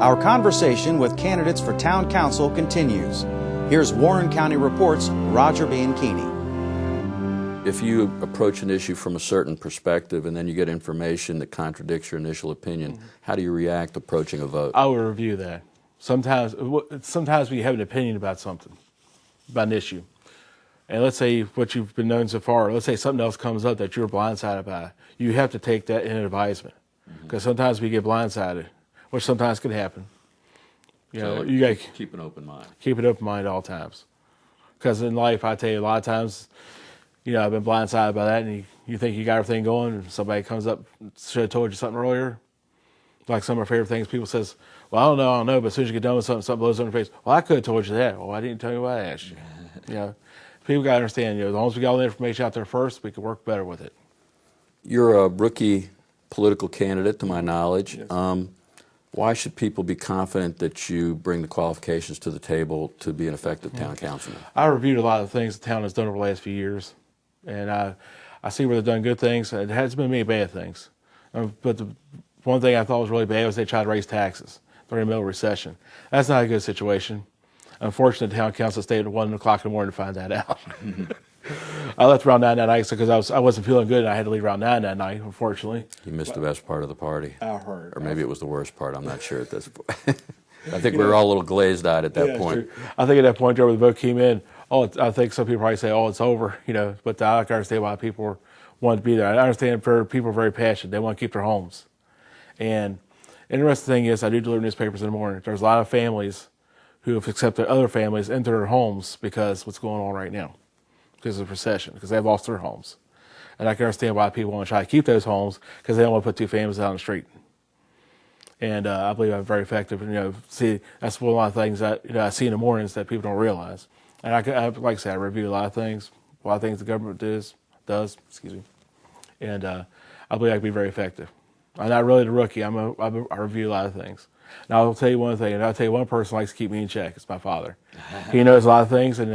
Our conversation with candidates for town council continues. Here's Warren County Report's Roger Bianchini. If you approach an issue from a certain perspective and then you get information that contradicts your initial opinion, how do you react approaching a vote? I would review that. Sometimes we have an opinion about something, about an issue. And let's say what you've been known so far, let's say something else comes up that you're blindsided by. You have to take that in advisement. Because sometimes we get blindsided, which sometimes can happen. You know, you got to keep an open mind. Keep an open mind at all times. Because in life, I tell you, a lot of times, you know, I've been blindsided by that, and you think you got everything going, and somebody comes up, should have told you something earlier. Like some of my favorite things, people says, well, I don't know, but as soon as you get done with something blows on your face. Well, I could have told you that. Well, I didn't tell you what I asked you. You know, people got to understand, you know, as long as we got all the information out there first, we can work better with it. You're a rookie political candidate, to my knowledge. Yes. Why should people be confident that you bring the qualifications to the table to be an effective town councilman? I reviewed a lot of things the town has done over the last few years, and I see where they've done good things. It hasn't been many bad things. But the one thing I thought was really bad was they tried to raise taxes during the middle of recession. That's not a good situation. Unfortunately, the town council stayed at 1 o'clock in the morning to find that out. I left around 9 that night because I wasn't feeling good, and I had to leave around 9 that night, unfortunately. You missed the best part of the party. I heard. Or maybe it was the worst part. I'm not sure at this point. I think we were all a little glazed-eyed at that point. True. I think at that point, where the vote came in, I think some people probably say, it's over, you know, but I can understand why people wanted to be there. I understand people are very passionate. They want to keep their homes. And the interesting thing is, I do deliver newspapers in the morning. There's a lot of families who have accepted other families into their homes because what's going on right now, because of recession, because they've lost their homes. And I can understand why people want to try to keep those homes because they don't want to put two families out on the street. And I believe I'm very effective. And, you know, see, that's one of the things that I see in the mornings that people don't realize. And I like I said, I review a lot of things the government does. Excuse me. And I believe I can be very effective. I'm not really the rookie. I review a lot of things. And I'll tell you one thing, and I'll tell you one person likes to keep me in check. It's my father. He knows a lot of things, and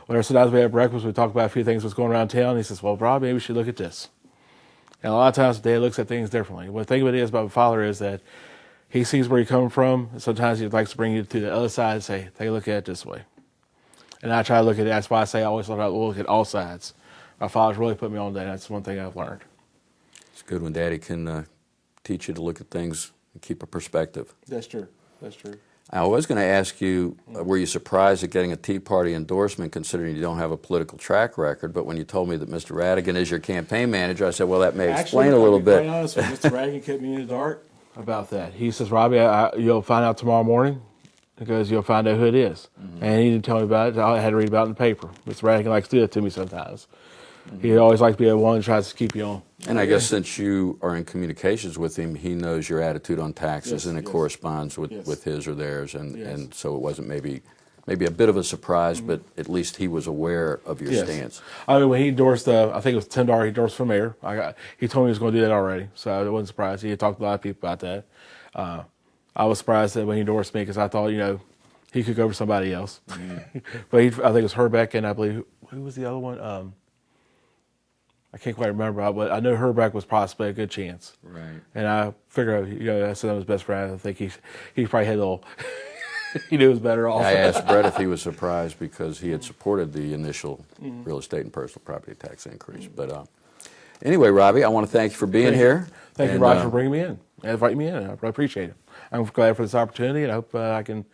whenever sometimes we have breakfast, we talk about a few things that's going around town. He says, well, Rob, maybe we should look at this. And a lot of times, Dad looks at things differently. What the thing about it is about my father is that he sees where you're coming from, and sometimes he likes to bring you to the other side and say, take a look at it this way. And I try to look at it. That's why I say I always look at all sides. My father's really put me on that. That's one thing I've learned. It's good when Daddy can teach you to look at things and keep a perspective. That's true. That's true. I was going to ask you, were you surprised at getting a Tea Party endorsement considering you don't have a political track record? But when you told me that Mr. Radigan is your campaign manager, I said, well, that may explain a little bit. Actually, to be honest with you, Mr. Radigan kept me in the dark about that. He says, Robbie, you'll find out tomorrow morning because you'll find out who it is. And he didn't tell me about it. I had to read about it in the paper. Mr. Radigan likes to do that to me sometimes. He always likes to be the one who tries to keep you on. And I guess since you are in communications with him, he knows your attitude on taxes, and it corresponds with his or theirs, and so it wasn't maybe a bit of a surprise, but at least he was aware of your stance. I mean, when he endorsed, I think it was $10 he endorsed for mayor. He told me he was going to do that already, so I wasn't surprised. He had talked to a lot of people about that. I was surprised that when he endorsed me because I thought, he could go over somebody else. But I think it was Hrbek, and I believe, who was the other one? I can't quite remember, but I know Hrbek was possibly a good chance. Right. And I figured, that's his best friend. I think he probably had a little, he knew it was better off. I asked Bret if he was surprised because he had supported the initial real estate and personal property tax increase. But anyway, Robbie, I want to thank you for being here. Thank you, Roger, for bringing me in and inviting me in. I really appreciate it. I'm glad for this opportunity, and I hope I can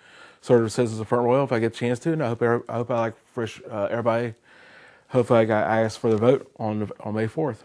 serve as citizens of Front Royal if I get a chance to. And I hope I like everybody. Hopefully, I ask for the vote on May 4th.